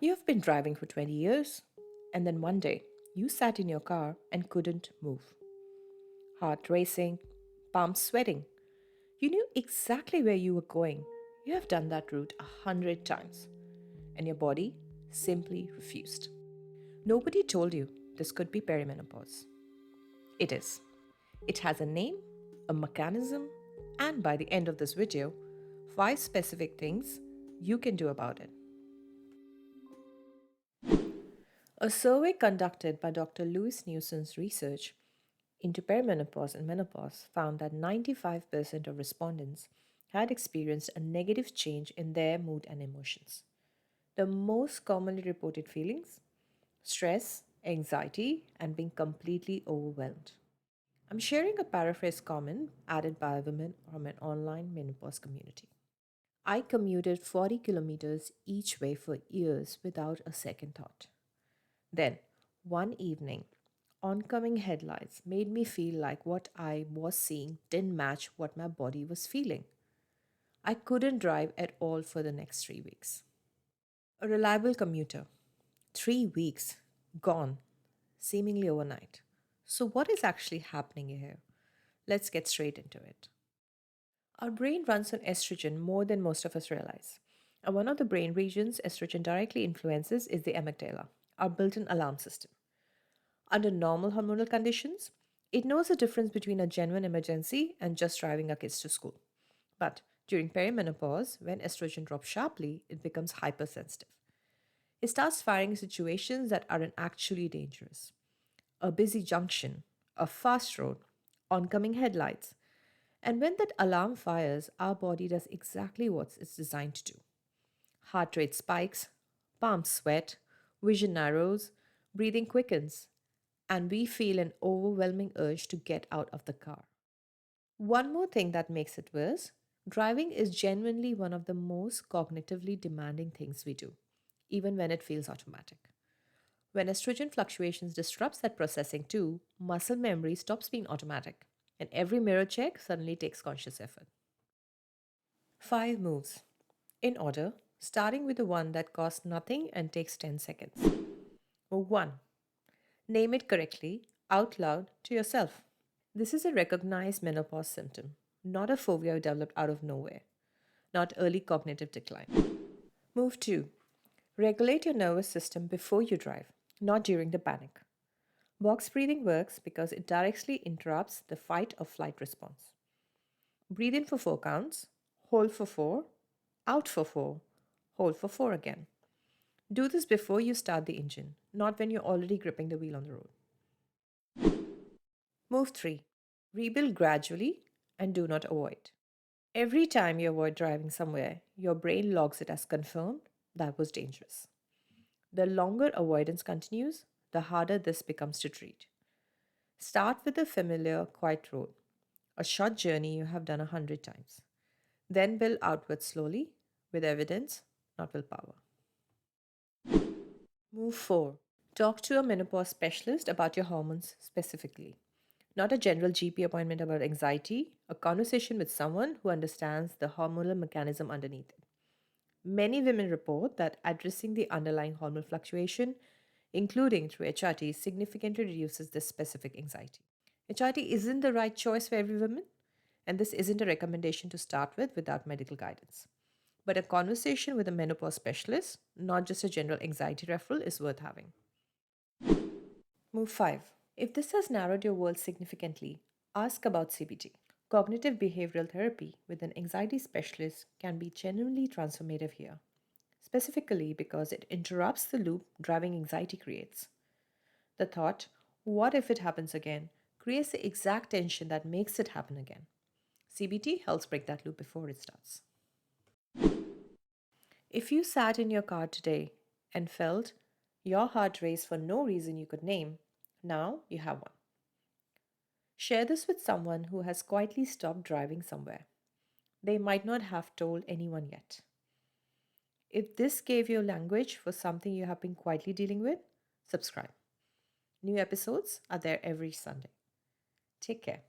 You have been driving for 20 years, and then one day you sat in your car and couldn't move. Heart racing, palms sweating. You knew exactly where you were going. You have done that route 100 times, and your body simply refused. Nobody told you this could be perimenopause. It is. It has a name, a mechanism, and by the end of this video, 5 specific things you can do about it. A survey conducted by Dr. Louis Newson's research into perimenopause and menopause found that 95% of respondents had experienced a negative change in their mood and emotions. The most commonly reported feelings: stress, anxiety, and being completely overwhelmed. I'm sharing a paraphrase comment added by a woman from an online menopause community. I commuted 40 kilometers each way for years without a second thought. Then, one evening, oncoming headlights made me feel like what I was seeing didn't match what my body was feeling. I couldn't drive at all for the next 3 weeks. A reliable commuter. 3 weeks. Gone. Seemingly overnight. So, what is actually happening here? Let's get straight into it. Our brain runs on estrogen more than most of us realize. And one of the brain regions estrogen directly influences is the amygdala, our built in alarm system. Under normal hormonal conditions, it knows the difference between a genuine emergency and just driving our kids to school. But during perimenopause, when estrogen drops sharply, it becomes hypersensitive. It starts firing in situations that aren't actually dangerous: a busy junction, a fast road, oncoming headlights. And when that alarm fires, our body does exactly what it's designed to do. Heart rate spikes, palms sweat, vision narrows, breathing quickens, and we feel an overwhelming urge to get out of the car. One more thing that makes it worse: driving is genuinely one of the most cognitively demanding things we do, even when it feels automatic. When estrogen fluctuations disrupts that processing too, muscle memory stops being automatic, and every mirror check suddenly takes conscious effort. 5 moves. In order, starting with the one that costs nothing and takes 10 seconds. Move 1. Name it correctly, out loud, to yourself. This is a recognized menopause symptom, not a phobia you developed out of nowhere, not early cognitive decline. Move 2. Regulate your nervous system before you drive, not during the panic. Box breathing works because it directly interrupts the fight or flight response. Breathe in for 4 counts, hold for 4, out for 4, hold for 4 again. Do this before you start the engine, not when you're already gripping the wheel on the road. Move 3. Rebuild gradually and do not avoid. Every time you avoid driving somewhere, your brain logs it as confirmed that was dangerous. The longer avoidance continues, the harder this becomes to treat. Start with a familiar, quiet road, a short journey you have done 100 times. Then build outward slowly with evidence, not willpower. Move 4. Talk to a menopause specialist about your hormones specifically. Not a general GP appointment about anxiety, a conversation with someone who understands the hormonal mechanism underneath it. Many women report that addressing the underlying hormonal fluctuation, including through HRT, significantly reduces this specific anxiety. HRT isn't the right choice for every woman, and this isn't a recommendation to start with without medical guidance. But a conversation with a menopause specialist, not just a general anxiety referral, is worth having. Move 5. If this has narrowed your world significantly, ask about CBT. Cognitive behavioral therapy with an anxiety specialist can be genuinely transformative here, specifically because it interrupts the loop driving anxiety creates. The thought, what if it happens again, creates the exact tension that makes it happen again. CBT helps break that loop before it starts. If you sat in your car today and felt your heart race for no reason you could name, now you have one. Share this with someone who has quietly stopped driving somewhere. They might not have told anyone yet. If this gave you language for something you have been quietly dealing with, subscribe. New episodes are there every Sunday. Take care.